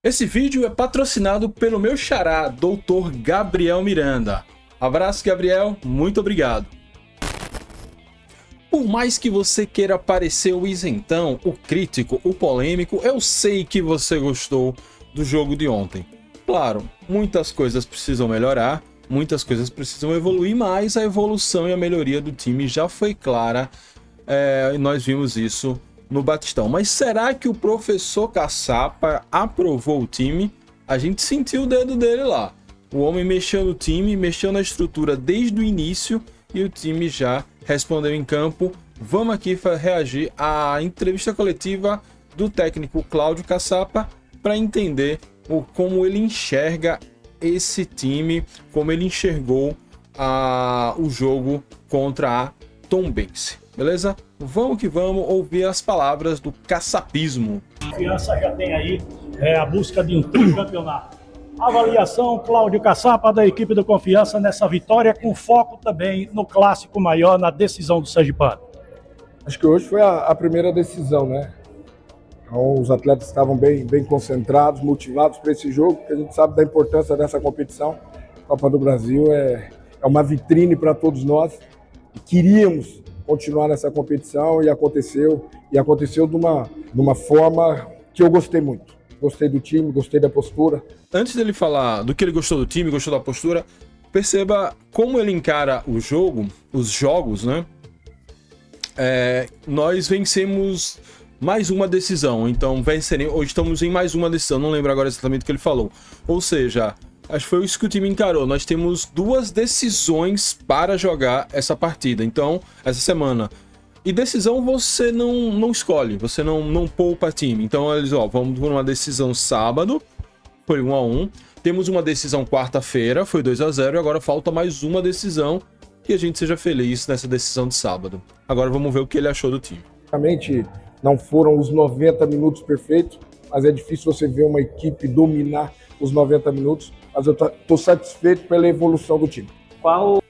Esse vídeo é patrocinado pelo meu xará, Dr. Gabriel Miranda. Abraço, Gabriel, muito obrigado. Por mais que você queira parecer o isentão, o crítico, o polêmico, eu sei que você gostou do jogo de ontem. Claro, muitas coisas precisam melhorar, muitas coisas precisam evoluir, mas a evolução e a melhoria do time já foi clara, e nós vimos isso no Batistão. Mas será que o professor Caçapa aprovou o time? A gente sentiu o dedo dele lá. O homem mexeu no time, mexeu na estrutura desde o início e o time já respondeu em campo. Vamos aqui reagir à entrevista coletiva do técnico Cláudio Caçapa para entender como ele enxerga esse time, como ele enxergou o jogo contra a Tombense. Beleza? Vamos que vamos ouvir as palavras do caçapismo. A Confiança já tem aí a busca de um tricampeonato. Avaliação, Cláudio Caçapa, da equipe do Confiança, nessa vitória, com foco também no clássico maior, na decisão do Sergipano. Acho que hoje foi a primeira decisão, né? Então, os atletas estavam bem concentrados, motivados para esse jogo, porque a gente sabe da importância dessa competição. A Copa do Brasil é uma vitrine para todos nós. E queríamos continuar nessa competição e aconteceu de uma forma que eu gostei muito. Gostei do time, gostei da postura. Antes dele falar do que ele gostou do time, gostou da postura, perceba como ele encara o jogo, os jogos, né? Nós vencemos mais uma decisão, então hoje estamos em mais uma decisão, não lembro agora exatamente o que ele falou. Ou seja, acho que foi isso que o time encarou. Nós temos duas decisões para jogar essa partida, então, essa semana. E decisão você não escolhe, você não poupa time. Então eles, vamos por uma decisão sábado, foi 1-1. Temos uma decisão quarta-feira, foi 2-0. E agora falta mais uma decisão, que a gente seja feliz nessa decisão de sábado. Agora vamos ver o que ele achou do time. Realmente não foram os 90 minutos perfeitos, mas é difícil você ver uma equipe dominar os 90 minutos. Mas eu estou satisfeito pela evolução do time.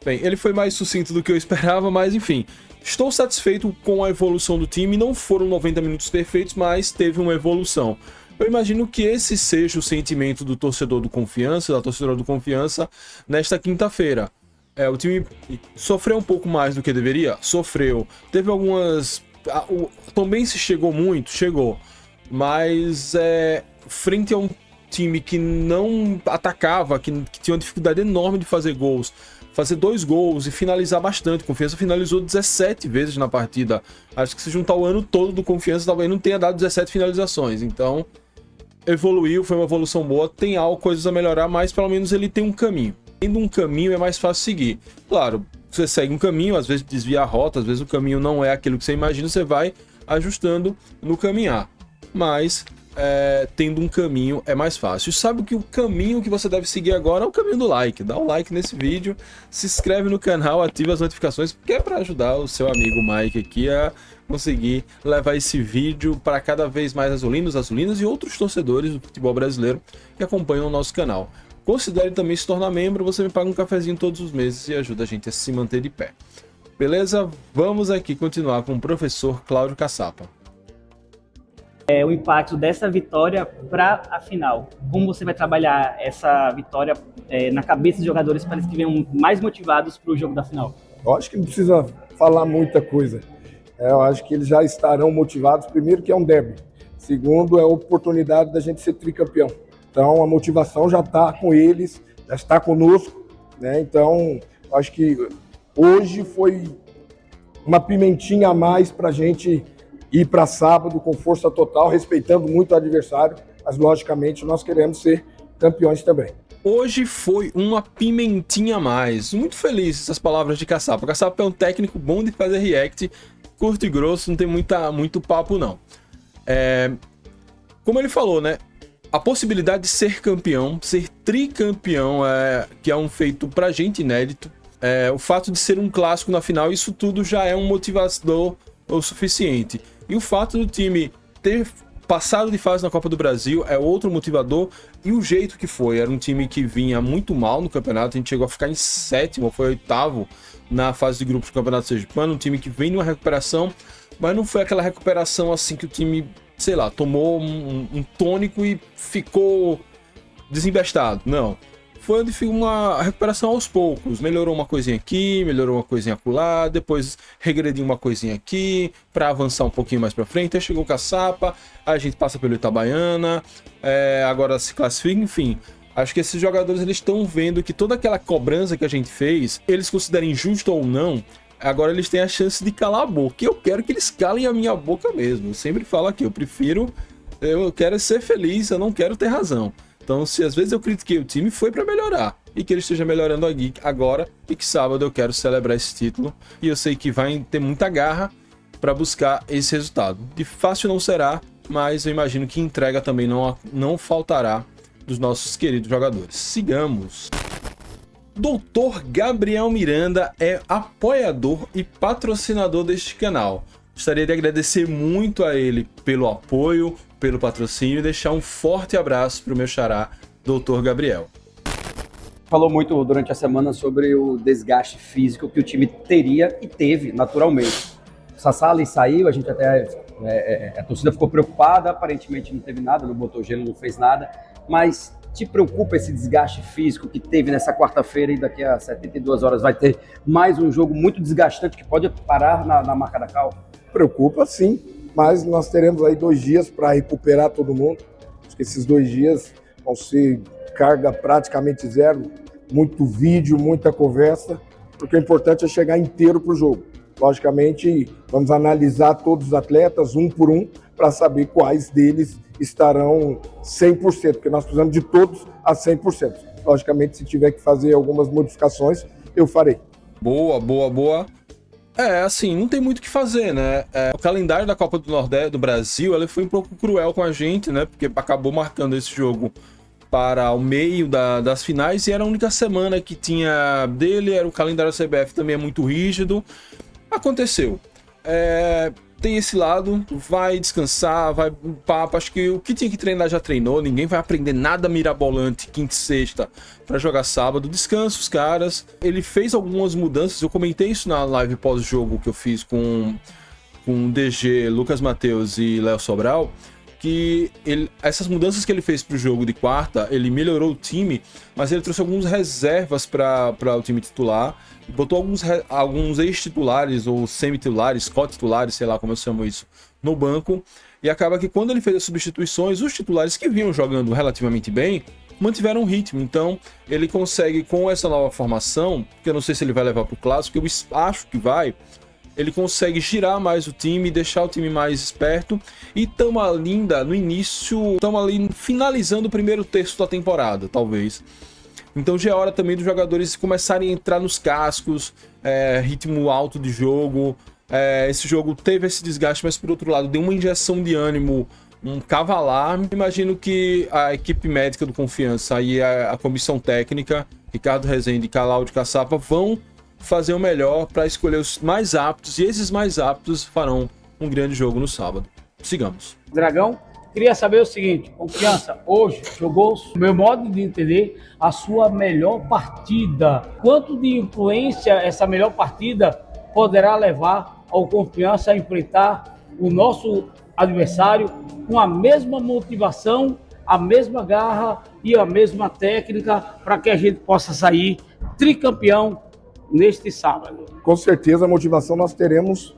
Bem, ele foi mais sucinto do que eu esperava, mas enfim. Estou satisfeito com a evolução do time. Não foram 90 minutos perfeitos, mas teve uma evolução. Eu imagino que esse seja o sentimento do torcedor do Confiança, da torcedora do Confiança, nesta quinta-feira. O time sofreu um pouco mais do que deveria? Sofreu. Teve algumas... Também se chegou, mas frente a um time que não atacava, que tinha uma dificuldade enorme de fazer gols, fazer 2 gols e finalizar bastante. Confiança finalizou 17 vezes na partida. Acho que se juntar o ano todo do Confiança, talvez não tenha dado 17 finalizações. Então, evoluiu, foi uma evolução boa. Tem coisas a melhorar, mas pelo menos ele tem um caminho. Tendo um caminho é mais fácil seguir. Claro, você segue um caminho, às vezes desvia a rota, às vezes o caminho não é aquilo que você imagina, você vai ajustando no caminhar. Mas tendo um caminho é mais fácil. Sabe que o caminho que você deve seguir agora é o caminho do like. Dá um like nesse vídeo, se inscreve no canal, ativa as notificações, porque é para ajudar o seu amigo Mike aqui a conseguir levar esse vídeo para cada vez mais azulinos, azulinas e outros torcedores do futebol brasileiro que acompanham o nosso canal. Considere também se tornar membro, você me paga um cafezinho todos os meses e ajuda a gente a se manter de pé. Beleza? Vamos aqui continuar com o professor Cláudio Caçapa. O impacto dessa vitória para a final. Como você vai trabalhar essa vitória na cabeça dos jogadores para eles que venham mais motivados para o jogo da final? Eu acho que não precisa falar muita coisa. Eu acho que eles já estarão motivados. Primeiro, que é um derby. Segundo, é a oportunidade da gente ser tricampeão. Então, a motivação já está com eles, já está conosco, né? Então, acho que hoje foi uma pimentinha a mais para a gente ir para sábado com força total, respeitando muito o adversário, mas, logicamente, nós queremos ser campeões também. Hoje foi uma pimentinha a mais. Muito feliz essas palavras de Caçapa. Caçapa é um técnico bom de fazer react, curto e grosso, não tem muito papo, não. Como ele falou, né? A possibilidade de ser campeão, ser tricampeão, que é um feito pra gente inédito. O fato de ser um clássico na final, isso tudo já é um motivador o suficiente. E o fato do time ter passado de fase na Copa do Brasil é outro motivador. E o jeito que foi, era um time que vinha muito mal no campeonato, a gente chegou a ficar em 7º, foi 8º na fase de grupos do Campeonato Sergipano, um time que vem numa recuperação, mas não foi aquela recuperação assim que o time sei lá, tomou um tônico e ficou desembestado. Não. Foi onde ficou uma recuperação aos poucos. Melhorou uma coisinha aqui, melhorou uma coisinha acolá, depois regrediu uma coisinha aqui, para avançar um pouquinho mais para frente. Aí chegou o Caçapa, a gente passa pelo Itabaiana, agora se classifica, enfim. Acho que esses jogadores eles estão vendo que toda aquela cobrança que a gente fez, eles consideram injusto ou não, agora eles têm a chance de calar a boca. E eu quero que eles calem a minha boca mesmo. Eu sempre falo aqui, eu quero ser feliz, eu não quero ter razão. Então, se às vezes eu critiquei o time, foi para melhorar. E que ele esteja melhorando aqui agora. E que sábado eu quero celebrar esse título. E eu sei que vai ter muita garra para buscar esse resultado. De fácil não será, mas eu imagino que entrega também não faltará dos nossos queridos jogadores. Sigamos. Dr. Gabriel Miranda é apoiador e patrocinador deste canal. Gostaria de agradecer muito a ele pelo apoio, pelo patrocínio e deixar um forte abraço para o meu xará, Dr. Gabriel. Falou muito durante a semana sobre o desgaste físico que o time teria e teve naturalmente. O Sassali saiu, a gente até a torcida ficou preocupada, aparentemente não teve nada, não botou gelo, não fez nada, mas te preocupa esse desgaste físico que teve nessa quarta-feira e daqui a 72 horas vai ter mais um jogo muito desgastante que pode parar na marca da cal? Preocupa sim, mas nós teremos aí 2 dias para recuperar todo mundo. Acho que esses 2 dias vão ser carga praticamente zero, muito vídeo, muita conversa, porque o importante é chegar inteiro para o jogo. Logicamente, vamos analisar todos os atletas, um por um, para saber quais deles estarão 100%, porque nós precisamos de todos a 100%. Logicamente, se tiver que fazer algumas modificações, eu farei. Boa. Assim, não tem muito o que fazer, né? O calendário da Copa do Nordeste do Brasil, ela foi um pouco cruel com a gente, né? Porque acabou marcando esse jogo para o meio das finais e era a única semana que tinha dele, era o calendário da CBF também é muito rígido. Aconteceu. Tem esse lado, vai descansar, vai papo. Acho que o que tinha que treinar já treinou. Ninguém vai aprender nada mirabolante quinta e sexta para jogar sábado. Descansa os caras. Ele fez algumas mudanças. Eu comentei isso na live pós-jogo que eu fiz com o DG, Lucas Matheus e Léo Sobral. Que essas mudanças que ele fez para o jogo de quarta, ele melhorou o time, mas ele trouxe algumas reservas para o time titular, botou alguns ex-titulares ou semi-titulares, co-titulares, sei lá como eu chamo isso, no banco, e acaba que quando ele fez as substituições, os titulares que vinham jogando relativamente bem, mantiveram o ritmo. Então ele consegue, com essa nova formação, que eu não sei se ele vai levar para o Clássico, eu acho que vai, ele consegue girar mais o time, deixar o time mais esperto. E tamo ainda no início, estamos ali finalizando o primeiro terço da temporada, talvez. Então já é hora também dos jogadores começarem a entrar nos cascos, ritmo alto de jogo. Esse jogo teve esse desgaste, mas por outro lado deu uma injeção de ânimo, um cavalar. Imagino que a equipe médica do Confiança e a comissão técnica, Ricardo Rezende e Cláudio Caçapa, vão fazer o melhor para escolher os mais aptos, e esses mais aptos farão um grande jogo no sábado. Sigamos. Dragão, queria saber o seguinte: Confiança hoje jogou, no meu modo de entender, a sua melhor partida. Quanto de influência essa melhor partida poderá levar ao Confiança a enfrentar o nosso adversário com a mesma motivação, a mesma garra e a mesma técnica, para que a gente possa sair tricampeão neste sábado? Com certeza a motivação nós teremos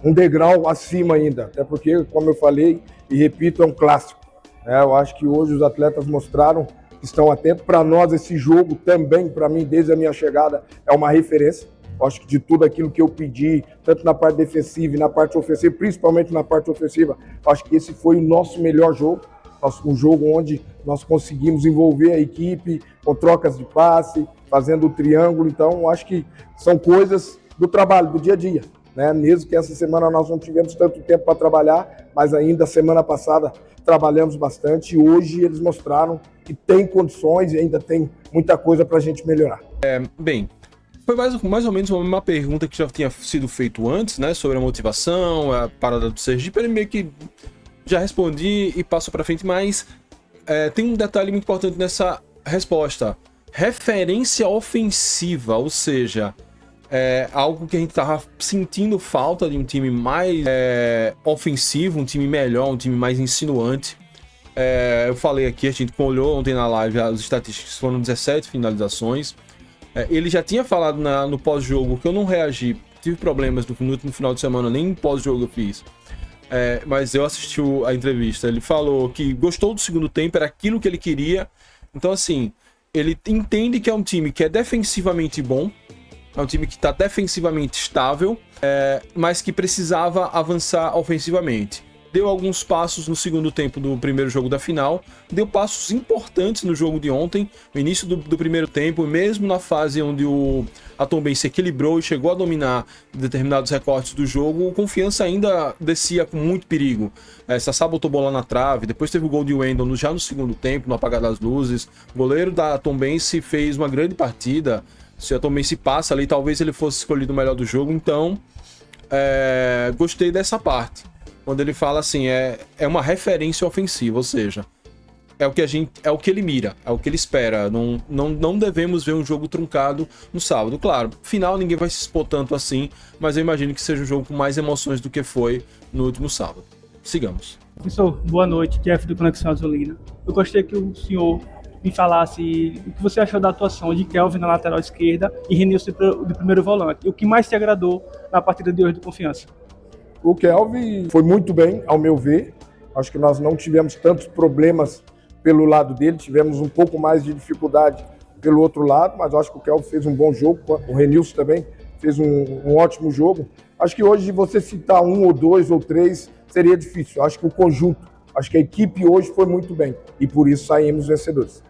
um degrau acima ainda, até porque, como eu falei e repito, é um clássico. Eu acho que hoje os atletas mostraram que estão atentos. Para nós esse jogo também, para mim, desde a minha chegada, é uma referência. Eu acho que de tudo aquilo que eu pedi, tanto na parte defensiva e na parte ofensiva, principalmente na parte ofensiva, eu acho que esse foi o nosso melhor jogo. Um jogo onde nós conseguimos envolver a equipe com trocas de passe, fazendo o triângulo. Então, acho que são coisas do trabalho, do dia a dia, né? Mesmo que essa semana nós não tivemos tanto tempo para trabalhar, mas ainda semana passada trabalhamos bastante e hoje eles mostraram que tem condições e ainda tem muita coisa para a gente melhorar. Bem, foi mais ou menos uma pergunta que já tinha sido feito antes, né? Sobre a motivação, a parada do Sergipe. Ele meio que já respondi e passo para frente, mas tem um detalhe muito importante nessa resposta. Referência ofensiva, ou seja, algo que a gente tava sentindo falta de um time mais ofensivo, um time melhor, um time mais insinuante. Eu falei aqui, a gente olhou ontem na live, as estatísticas foram 17 finalizações. Ele já tinha falado no pós-jogo que eu não reagi, tive problemas no último final de semana, nem pós-jogo eu fiz. Mas eu assisti a entrevista, ele falou que gostou do segundo tempo, era aquilo que ele queria. Então assim, ele entende que é um time que é defensivamente bom, é um time que está defensivamente estável, mas que precisava avançar ofensivamente. Deu alguns passos no segundo tempo do primeiro jogo da final, deu passos importantes no jogo de ontem, no início do primeiro tempo, mesmo na fase onde a Tombense se equilibrou e chegou a dominar determinados recortes do jogo, o Confiança ainda descia com muito perigo. Sassá botou bola na trave, depois teve o gol de Wendel já no segundo tempo, no apagar das luzes. O goleiro da Tombense fez uma grande partida, se a Tombense passa ali, talvez ele fosse escolhido o melhor do jogo, então gostei dessa parte. Quando ele fala assim, é uma referência ofensiva, ou seja, é o que ele mira, é o que ele espera. Não devemos ver um jogo truncado no sábado. Claro, final ninguém vai se expor tanto assim, mas eu imagino que seja um jogo com mais emoções do que foi no último sábado. Sigamos. Professor, boa noite, Jeff do Conexão Azulina. Eu gostaria que o senhor me falasse o que você achou da atuação de Kelvin na lateral esquerda e Renilson do primeiro volante. O que mais te agradou na partida de hoje do Confiança? O Kelvin foi muito bem, ao meu ver. Acho que nós não tivemos tantos problemas pelo lado dele, tivemos um pouco mais de dificuldade pelo outro lado, mas acho que o Kelvin fez um bom jogo, o Renilson também fez um ótimo jogo. Acho que hoje você citar um ou dois ou três seria difícil. Acho que o conjunto, acho que a equipe hoje foi muito bem e por isso saímos vencedores.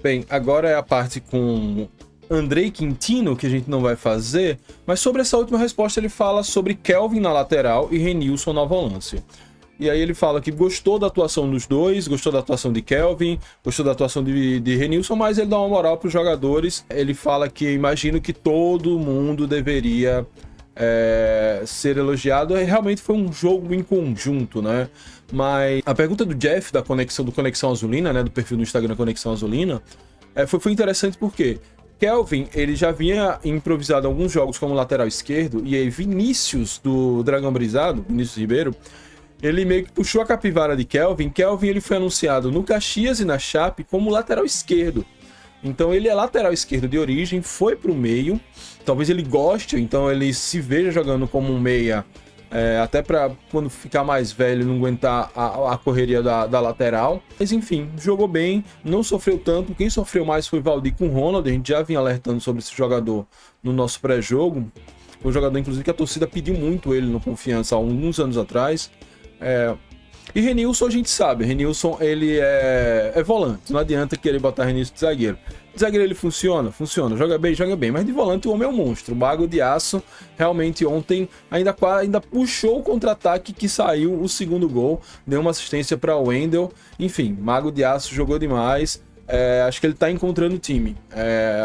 Bem, agora é a parte com Andrei Quintino, que a gente não vai fazer, mas sobre essa última resposta ele fala sobre Kelvin na lateral e Renilson na volância. E aí ele fala que gostou da atuação dos dois, gostou da atuação de Kelvin, gostou da atuação de Renilson, mas ele dá uma moral para os jogadores. Ele fala que imagino que todo mundo deveria ser elogiado. E realmente foi um jogo em conjunto, né? Mas a pergunta do Jeff, do Conexão Azulina, né, do perfil do Instagram Conexão Azulina, foi interessante porque Kelvin, ele já vinha improvisado alguns jogos como lateral esquerdo, e aí Vinícius do Dragão Brisado, Vinícius Ribeiro, ele meio que puxou a capivara de Kelvin. Kelvin, ele foi anunciado no Caxias e na Chape como lateral esquerdo. Então ele é lateral esquerdo de origem, foi pro meio, talvez ele goste, então ele se veja jogando como um meia, até para quando ficar mais velho não aguentar a correria da lateral. Mas enfim, jogou bem, não sofreu tanto. Quem sofreu mais foi Valdir com o Ronald. A gente já vinha alertando sobre esse jogador no nosso pré-jogo. Foi um jogador, inclusive, que a torcida pediu muito ele no Confiança há alguns anos atrás. E Renilson, a gente sabe, Renilson ele é volante, não adianta querer botar Renilson de zagueiro. De zagueiro ele funciona, joga bem, mas de volante o homem é um monstro. O Mago de Aço realmente ontem ainda puxou o contra-ataque que saiu o segundo gol, deu uma assistência para o Wendel. Enfim, Mago de Aço jogou demais. Acho que ele tá encontrando o time.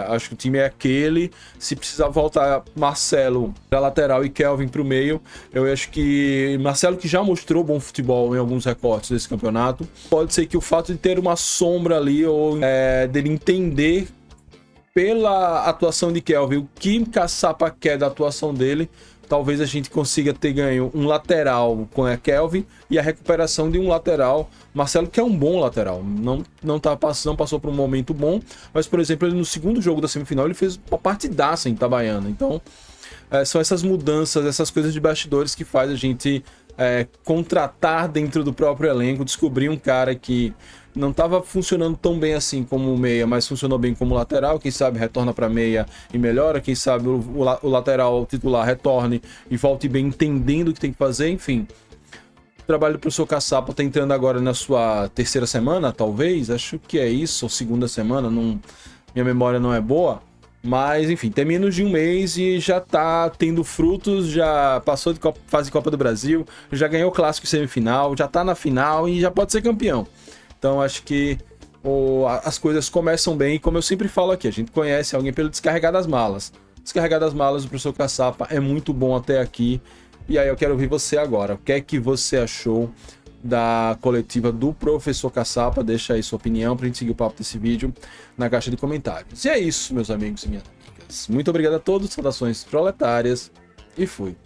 Acho que o time é aquele. Se precisar voltar Marcelo da lateral e Kelvin pro meio, eu acho que Marcelo, que já mostrou bom futebol em alguns recortes desse campeonato, pode ser que o fato de ter uma sombra ali, ou dele entender pela atuação de Kelvin o que Caçapa quer da atuação dele, talvez a gente consiga ter ganho um lateral com a Kelvin e a recuperação de um lateral, Marcelo, que é um bom lateral. Não passou por um momento bom, mas, por exemplo, ele no segundo jogo da semifinal ele fez uma partidaça em Itabaiana. Então, são essas mudanças, essas coisas de bastidores que faz a gente contratar dentro do próprio elenco, descobrir um cara que não estava funcionando tão bem assim como meia, mas funcionou bem como lateral. Quem sabe retorna para meia e melhora. Quem sabe o lateral titular retorne e volte bem, entendendo o que tem que fazer. Enfim, o trabalho do professor Caçapa está entrando agora na sua terceira semana, talvez. Acho que é isso, ou segunda semana. Minha memória não é boa. Mas, enfim, tem menos de um mês e já está tendo frutos. Já passou de fase de Copa do Brasil, já ganhou o clássico semifinal, já está na final e já pode ser campeão. Então acho que as coisas começam bem, e como eu sempre falo aqui, a gente conhece alguém pelo Descarregar das Malas. Descarregar das Malas, o professor Caçapa é muito bom até aqui. E aí eu quero ouvir você agora. O que é que você achou da coletiva do professor Caçapa? Deixa aí sua opinião pra gente seguir o papo desse vídeo na caixa de comentários. E é isso, meus amigos e minhas amigas. Muito obrigado a todos, saudações proletárias e fui.